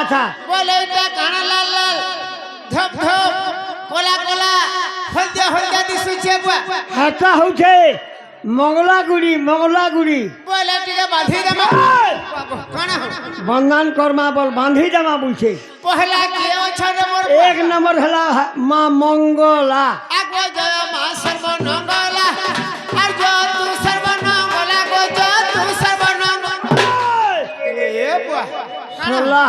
আচ্ছা বলে এটা কানা লাল লাল ধপ ধপ কলা কলা হলদিয়া হলদিয়া দিশুছে বুয়া হেটা হচ্ছে মঙ্গলাগুড়ি মঙ্গলাগুড়ি বলে টিকে বাঁধি দেমা কানা বন্ধন কর্মা বল বাঁধি দেমা বলছে পহলা কি অছরে মোর এক নম্বর হলা মা মঙ্গলা আগো জয় মা সর্বমঙ্গলা আর জয় তু সর্বমঙ্গলা গো জয় তু সর্বমঙ্গলা এ বুয়া সোলা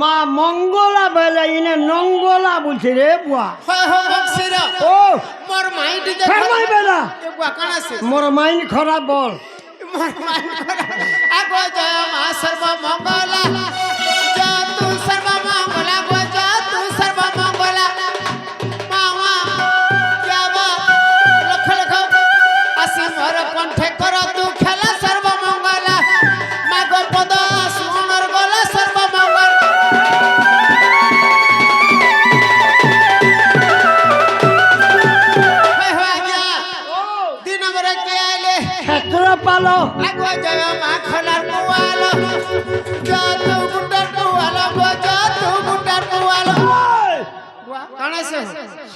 মা মঙ্গলা বলে ইনে নঙ্গলা বলছে রে বুয়া হয় হয় বক্সির ও মোর মাইন্ড যে ফেরমাই বেলা এ বুয়া কানা সে মোর মাইন্ড খারাপ বল মোর মাইন্ড আগো জয় মা সর্বমঙ্গলা জয় তু সর্বমঙ্গলা গো জয় তু সর্বমঙ্গলা মামা যাবা লক্ষ লক্ষ আসি মোর কণ্ঠে কর তু খেলা সর্বমঙ্গলা মাগ পদ সুমর গলা সর্বমঙ্গলা হয় হয় আজ্ঞা দুই নম্বরে কে আইলে ক্ষেত্র পালো আগো জয় মা খলার কুয়ালো যত গুটার কুয়ালো গো যত গুটার কুয়ালো কানাছে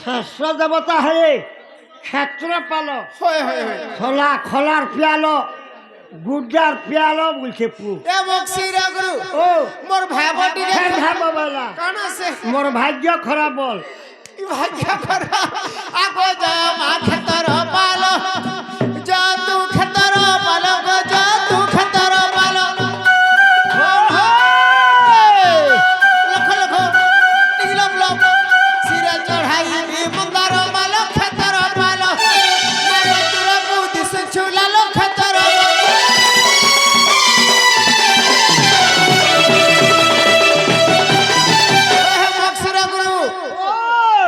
শেষ দেবতা হয়ে ক্ষেত্র পালো হয় হয় হয় খোলা খোলার পিয়ালো গুড্ডার পিয়ালো বলছে পু এ বক্সির গুরু ও মোর ভাবটি ফের ভাবো বেলা কানাছে মোর ভাগ্য খারাপ বল ই ভাগ্য করা আগো জয় মা ক্ষেতর পালো যত ক্ষেতর পালো গো যত ক্ষেতর পালো লক্ষ লক্ষ টিগলম লম সিরে চড়াই মন্দার পালো ক্ষেতর পালো মাগো তুর বুদ্ধি সুছুলা লো ক্ষেতর বক্সির গুরু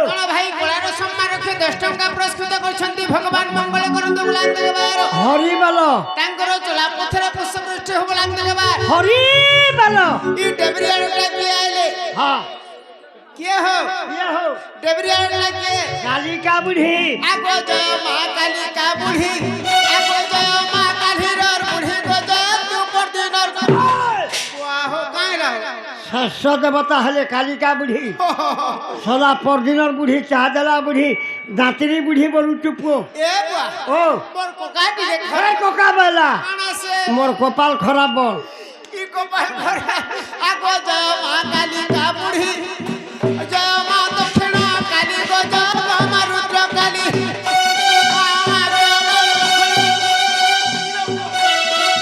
কোন ভাই গোলার সম্মান রক্ষে 10 টঙ্কা পুরস্কৃত করছেন ভগবান মঙ্গল করন্তু বুলান দেবার হরি বলো তাঙ্কর চলা পথরে পুষ্পবৃষ্টি হব বুলান দেবার হরি বলো ই ডেবরিয়াটা কি আইলে হ্যাঁ কে হো ইয়ে হো ডেবরিয়াটা কে কালিকা বুড়ি আগো জয় মা কালিকা বুড়ি আগো জয় মা কালির বুড়ি গো জয় তু পরদিনর ওয়াহ কাইলা শেষ দেবতা হলে কালিকা বুড়ি সদা পরদিনের বুড়ি চাহাদেলা বুড়ি দাঁতিরি বুড়ি বলু চুপো এ বুয়া ও মোর কোকাটি দেখা আরে কোকা বেলা কানাছে মোর কপাল খারাপ বল কি কপাল ভরা আগো জয় মা কালিকা বুড়ি জয় মা দক্ষিণ কালী গো জয় মা রুদ্র কালী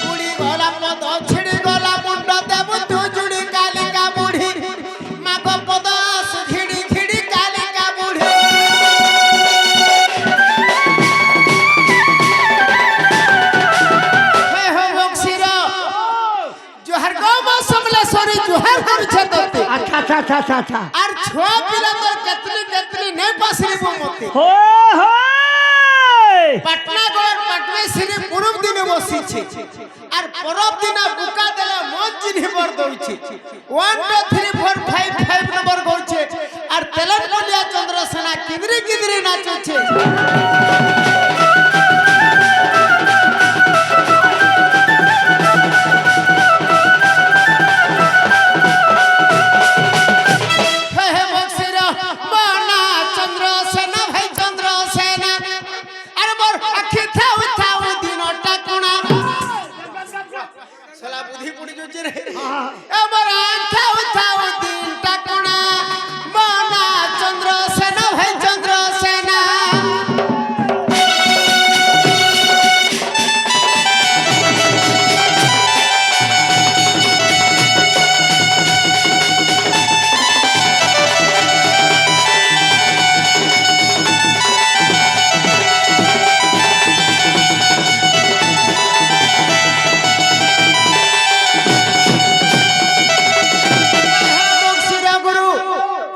বুড়ি গলা পদ ছিড়ি গলা মুন্ড দেব তু জুড়ি কালিকা বুড়ি মাগ পদ ঝিড়ি ঝিড়ি কালিকা বুড়ি হে হো বক্সির জোহার গো মা সমলেশ্বরী জোহার করছে তোতে আচ্ছা আচ্ছা আচ্ছা আচ্ছা আচ্ছা আর ছোয়া পিলা তোর কেতলি কেতলি নে পাসরি মতে হো হো পাটনা গর পাটনা শ্রী পূর্ব দিনে বসিছে আর পরব দিন বুকা দেলে মন চিনি বর দউছে 1 2 3 4 5 5 নম্বর গউছে আর তেলেঙ্গানা চন্দ্রসেনা কিদরি কিদরি নাচুছে হে হে বক্সির বানা চন্দ্রসেনা ভাই চন্দ্রসেনা আর মোর আখি থাউ থাউ দিনটা কোনা সালা বুদ্ধি পড়ি যাচ্ছে রে আমার থাউ থাউ দিনটা কোনা বানা চন্দ্রসেনা ভাই চন্দ্রসেনা বক্সির গুরু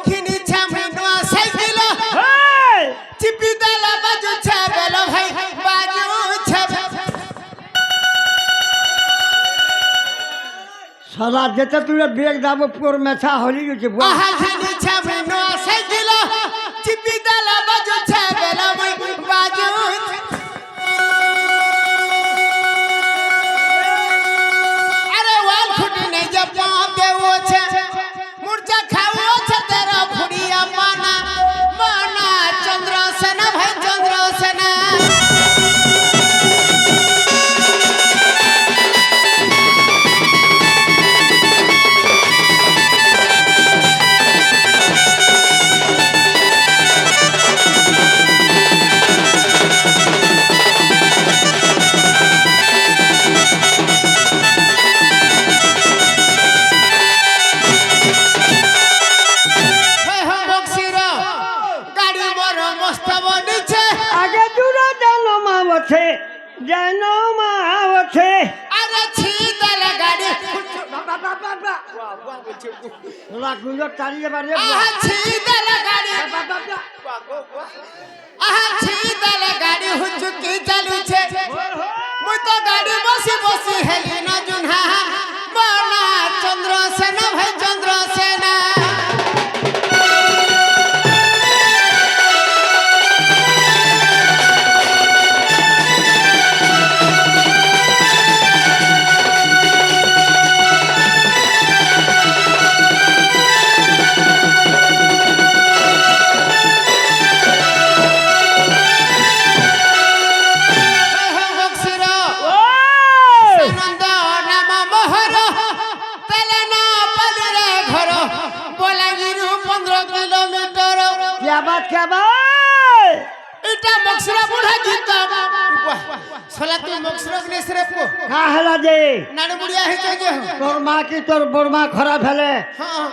খিনি ছামি নোয়া সাইকেল হেই চিপি দালা বাজু ছাবেল ভাই বাজু ছাবে সদা যেতে তুই বেগ দাবো পুর মেছা হলি গেছে বুয়া আহা খিনি ছামি নোয়া সাইকেল চিপি দালা বাজু ছাবেল ভাই বাজু আরে ওয়াল খুঁটি নেই যাব দেওছে আছে যেন মা আছে আরে ছিদল গাড়ি তোরা গুজর চালিয়ে পারে আহা ছিদল গাড়ি আহা ছিদল গাড়ি হুচুকি চালুছে মুই তো গাড়ি বসি বসি হেলি না জুনহা বনা চন্দ্রসেনা ভাই চন্দ্রসেনা क्या बात এটা মকসুরা বুড়া গীত সলা তুই মকসুরা গনেশ রে পো का हला जे নাড়ে বুড়িয়া হইছে যে তোর মা কি তোর বড়মা খরাপ হেলে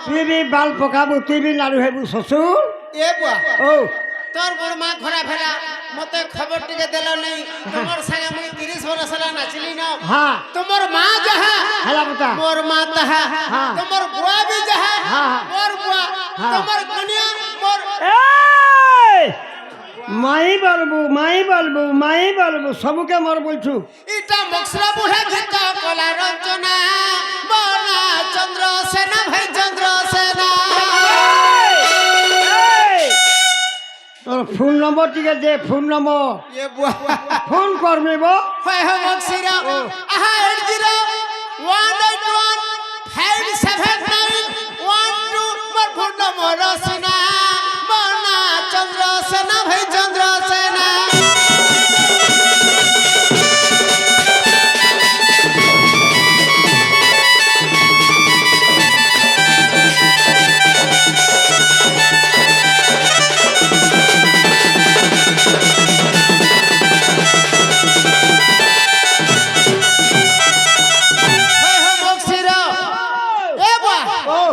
তুই বি বাল পকাবু তুই বি নাড়ু হেবু শ্বশুর এ বুয়া ও তোর বড় মা খরাপ হেলা মতে খবর টিকে দেল নাই তোমার সঙ্গে মুই 30 বরস হলা নাচলি না हाँ তোমার মা যাহা हेला बता মোর মা তাহা হ্যাঁ। তোমার বুয়া বি যাহা হ্যাঁ। মোর বুয়া হ্যাঁ। তোমার কনিয়া মোর মাই বলবু সবুকে মর বলছু এটা মকসুরা বুড়া গীত কলা রচনা বনা চন্দ্রসেনা ভাই চন্দ্রসেনা তোর ফোন নম্বর টিকে দে ফোন নম্বর এ বুয়া ফোন করবি বো হয় হয় মকসিরা আহা 8011795791 মোর ফোন নম্বর রচনা বনা চন্দ্রসেনা ভাই চন্দ্রসেনা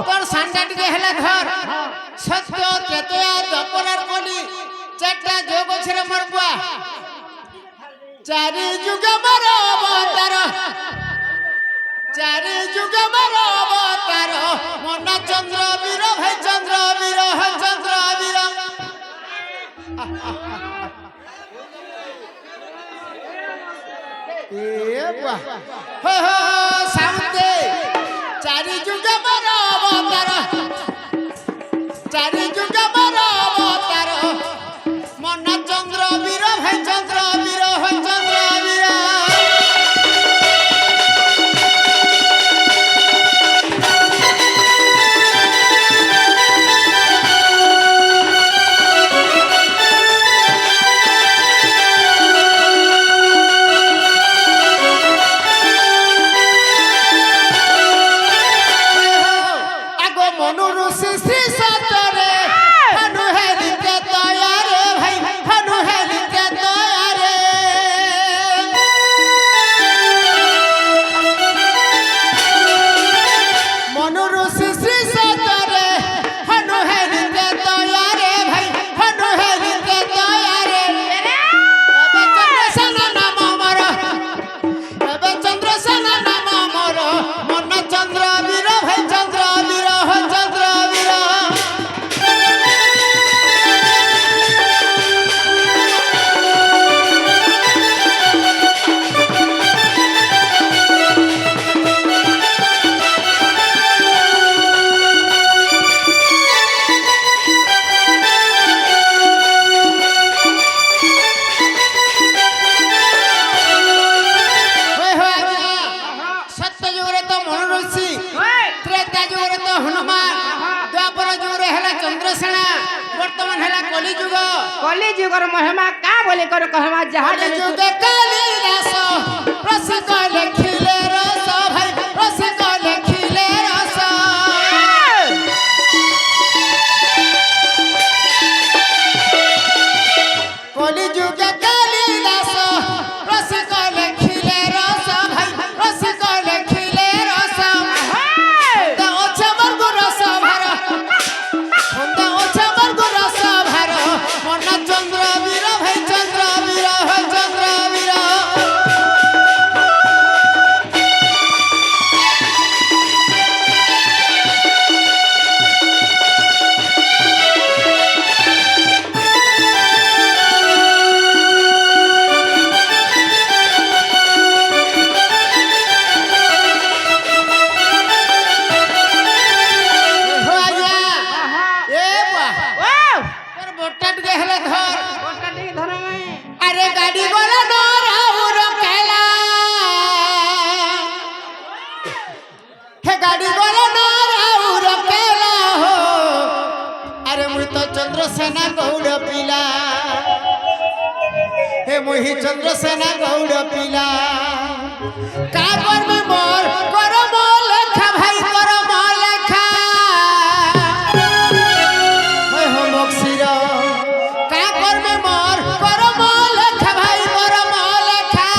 তোর সান্ডা টিকে হেলা ঘর সত্য ত্রেতয়া দ্বাপরার কলি চারটা যোগ আছে রে মোর বুয়া চারি যুগ মর অবতার চারি যুগ মর অবতার মন চন্দ্র বীর ভাই চন্দ্র বীর হয় চন্দ্র বীর এ বুয়া হো হো সামতে চারি যুগ মর অবতার চারি যুগ মর অবতার মন চন্দ্র বীর ভাই চন্দ্র বীর হয় চন্দ্র বীর আগো মনুরু শ্রী সতরে হনু হেলিতে তয়ারে ভাই হনু হেলিতে তয়ারে মনুরু শ্রী সতরে হনু হেলিতে তয়ারে ভাই হনু হেলিতে তয়ারে এবে চন্দ্রসেনা নাম আমার এবে চন্দ্রসেনা নাম আমার মন চন্দ্র বীর ভাই চন্দ্র বীর হয় চন্দ্র বীর সত্য যুগরে তো মনুরষি ত্রেতা যুগরে তো হনুমান দ্বাপর যুগরে হেলা চন্দ্রসেনা বর্তমান হেলা কলি যুগ কলি যুগর মহিমা কা বলে কর कहवा जहां কলি যুগে কালি রাস রসিক লেখিলে রস ভাই রসিক লেখিলে রস কলি যুগে কালি রাস রসিক লেখিলে রস ভাই রসিক লেখিলে রস দা ওছে বর্গ রস ভার দা ওছে বর্গ রস ভার মন চন্দ্র বীর ভাই চন্দ্র বীর হয় চন্দ্র বীর मोहि चंद्रसेना गौड़ पिला का कर में मोर कर लेखा भाई कर लेखा मैं हो मोक्षीर का कर में मोर कर लेखा भाई कर लेखा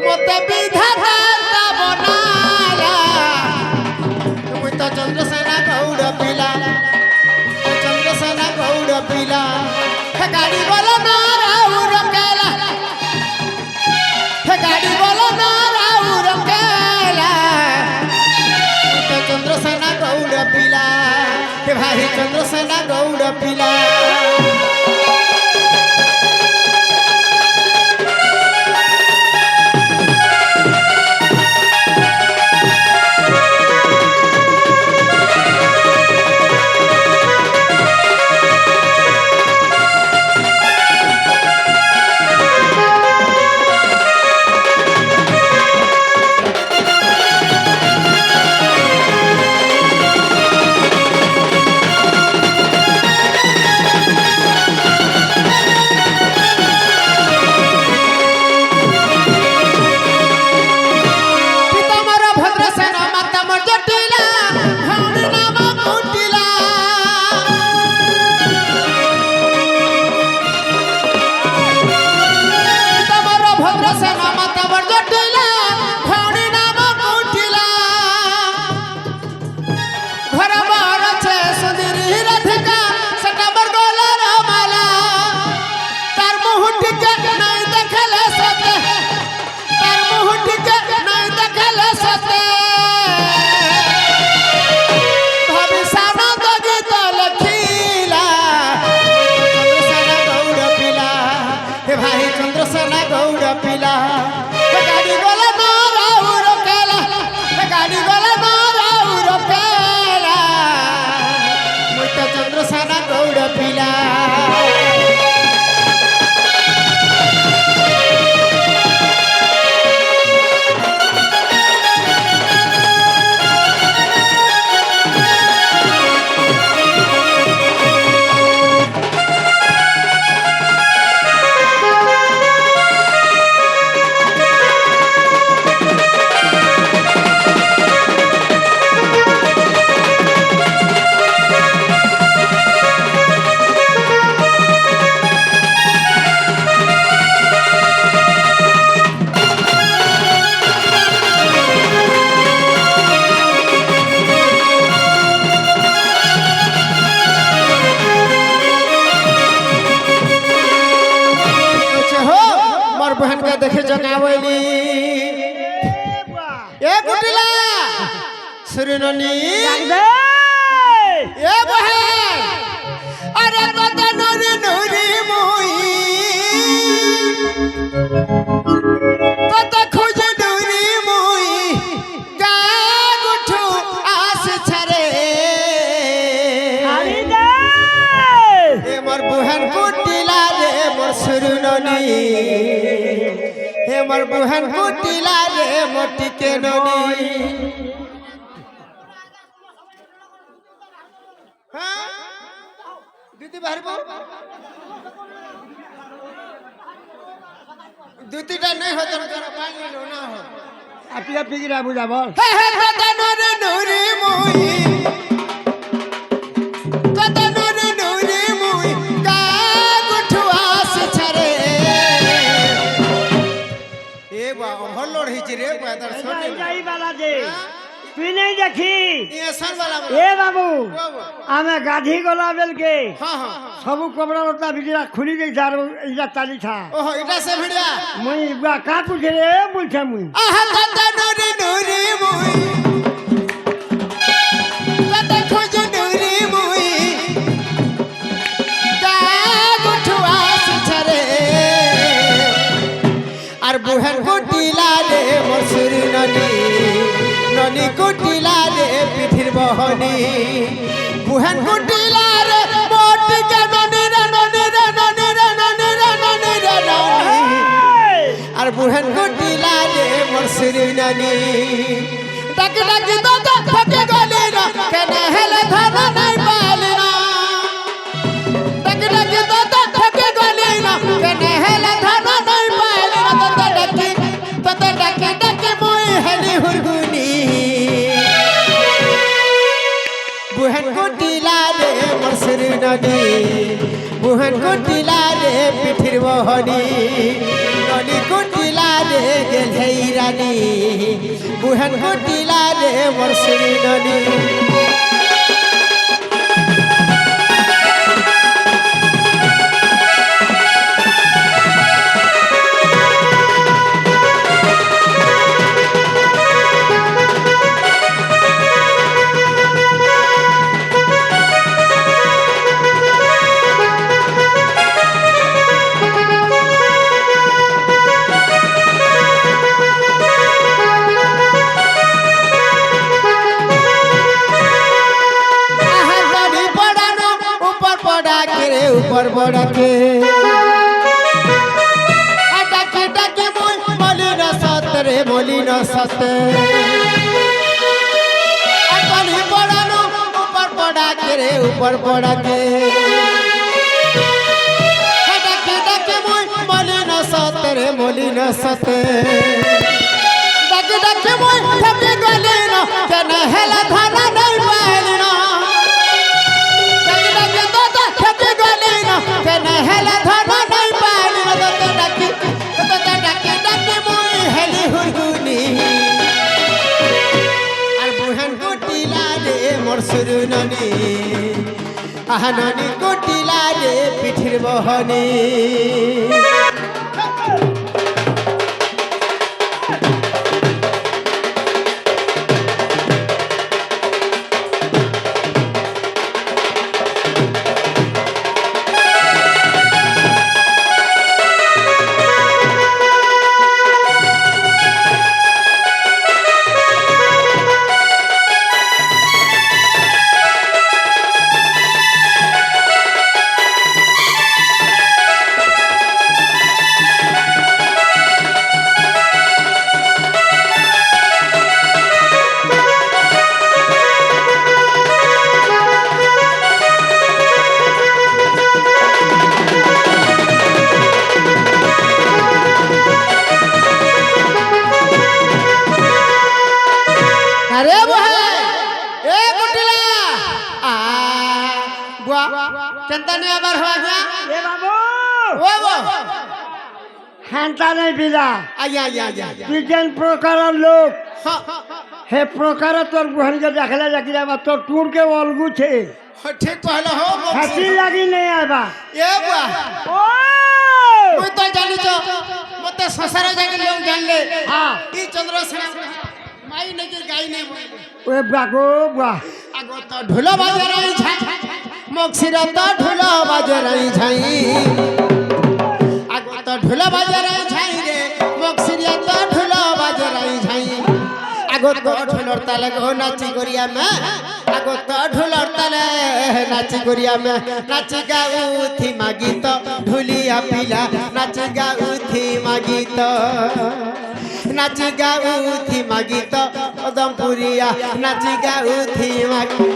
मते विधाता बनाला मुई तो चंद्रसेना गौड़ पिला चंद्रसेना गौड़ पिला गाड़ी बोलो ना राउर केला गाड़ी बोलो ना राउर केला तो चंद्रसेना गौड़ पिला के भाई चंद्रसेना गौड़ पिला चंद्रसेना गौड़ पिला गाड़ी गोला ना राउर केला गाड़ी गोला ना राउर केला मुई तो चंद्रसेना गौड़ पिला बहन के देखे जगावली ए गुटिला सुरननी ए बहन अरे कत नूरी नूरी मुई कत खोज नूरी मुई गा गुठू आस छरे ए मोर बहन गुटिला रे मोर सुरननी हे मोर बहन कुटिला रे मोटी के ननी हां दीदी बाहर बा दूतीटा नहीं हो तो पानी लो ना हो आपिया पिगिरा बुझा बोल हे कत नूरी नूरी मुई कत नूरी नूरी मुई का गुठवास छरे ए बा ओहर लोड हिच रे पैदर सोनी जाई वाला जे তুই नहीं देखी ये सन वाला ए बाबू आमे गाधी गोला बेल के हां हां सब कपड़ा लता बिगड़ा खुली गई जार इजा ताली था ओहो इटा से भिड़िया मुई बा का पूछे रे पूछे मुई आहा कत नूरी नूरी मुई कत खोज नूरी मुई का गुठवास छरे आर बुहन कुटिला रे मसुरी ननी ननी कुटिला रे पिठिर बहनी बुहन कुटिला रे मोट के ननी रे ननी रे ननी रे ननी रे ननी रे ननी आर बुहन कुटिला रे मसुरी ननी डक डक तो फके गली ना केने हेले धन नहीं पालना डक डक तो ননি বুহান কুটিলা রে পিঠির বহনি ননি কুটিলা রে গেলহেই রানী বুহান কুটিলা রে বর্ষিনী ননি ऊपर बड़ा के डाके डाके बोली न सतरे बोली न सते अपनी बड़ा नो ऊपर बड़ा के रे ऊपर बड़ा के डाके डाके बोली न सतरे बोली न सते डाके डाके थके गले न जन हेला धारा नहीं पाली न हेला धरा नहीं पाली तो डाके डाके मुई हेली हुरहुनी আর বুহান কুটিলা রে মোর সুরু ননি আহা ননি কুটিলা রে পিঠির বহনি अरे वो है ए कुटिला आ बुआ चंदा ने आबार हुआ गया এ বাবু वो হ্যান্তা নেই বিলা आया आया आया তুই যেন প্রকারের লোক हाँ হে প্রকারে তোর বুহানকে দেখালে যাকি যাবা তোর টুরকে অলগুছে ठीक पहले हो হাসি লাগি নেই আইবা ए बुआ ও मुई तो जानी छो मते संसार जाके लोग जान ले हाँ ई चंद्रसेन माई ने के गाई ने ওয়ে বাগো বুয়া आगो तो ढोल बाजे रही छाई मोक्षिरा तो ढोल बाजे रही छाई आगो तो ढोल बाजे रही छाई रे मोक्षिरा तो ढोल बाजे रही छाई आगो तो ढोलर ताले गो नाची गोरिया में आगो तो ढोलर ताले नाची गोरिया में नाची गाऊ थी मागी तो ढोलिया पिला नाची गाऊ थी मागी तो नाची गाऊ थी मागी तो पदमपुरिया नाची गाऊ थी मागी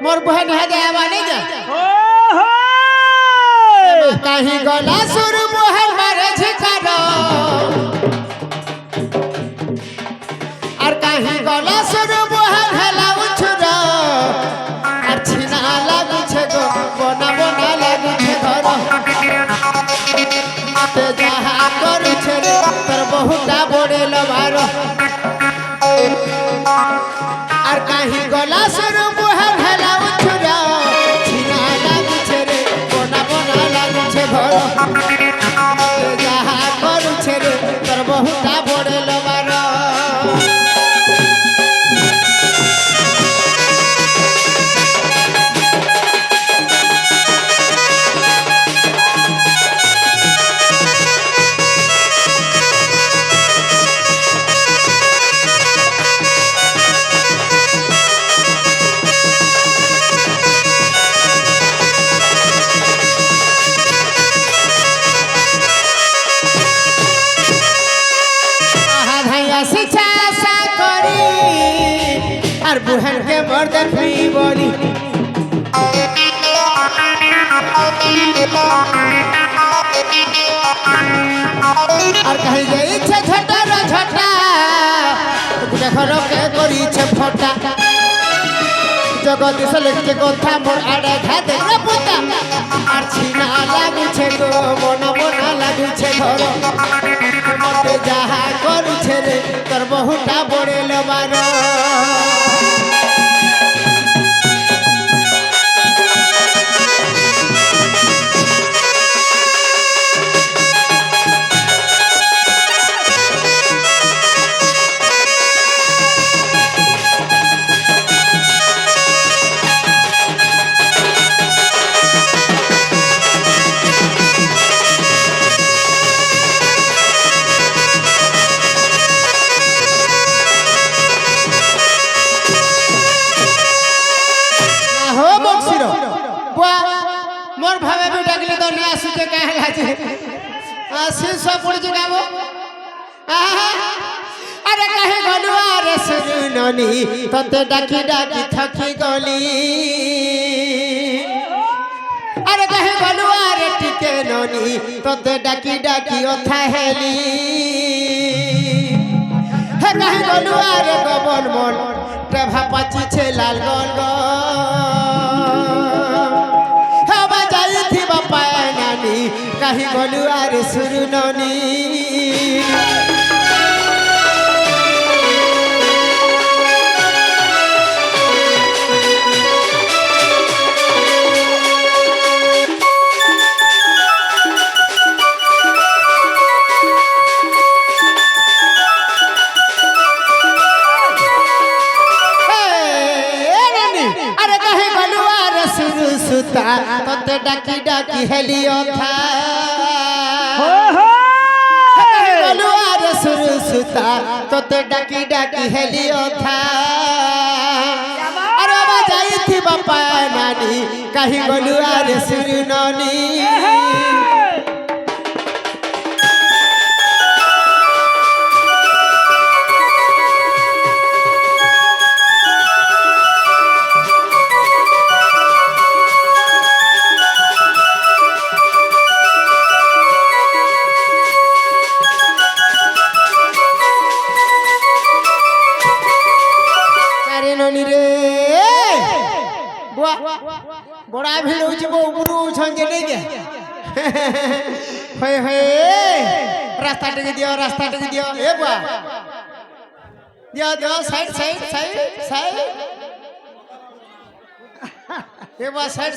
मोर बहन है जावा नहीं जा कहीं गला सुर मोहन मारे झिकारो और कहीं गला सुर मोहन हेला उछरो और छिना लागु छे गो बना बना लागु छे घर ते जहा करू छे रे तर बहुता बड़े लबारो और कहीं गला सुर मोहन हेला उछरो छिना लागु छे रे बना बना लागु छे घर ते जहा करू छे रे तर बहुता बड़े लबारो আর কাহি যাইছে ঝটার ঝটা গোটে ঘরকে করিছে ফটা জগদীশ লিখছে কথা মোর আড়ে ঘাতে পুতা আর ছিনা লাগুছে গো মন মনা লাগুছে ঘর মতে যাহা করুছে রে তোর বহুটা বড়েল বার मोर भावे भी डाकले तो नहीं आसुचे कहे लाजे आशीष सब पड़े गाबो अरे कहे गलुआ रे सुननी तते डाकी डाकी थकी गली अरे कहे गलुआ रे टिके ननी तते डाकी डाकी अथा हेली हे कहे गलुआ रे गबन मन प्रभा पाची छे लाल गन कहीं गलुआ रे सुरननी अरे कहीं गलुआ रे सुरु सुता तते डाकी डाकी हेलियो था गलुआ रे सुरु सुता तते डाकी डाकी हेलियो था अरे बजाई थी बापा नानी कहीं गलुआ रे सुरु ननी बड़ा भीड़ हो उपरू छंजे नहीं के हे हे रास्ता टेके दियो ए बुआ दियो साइड ए बुआ साइड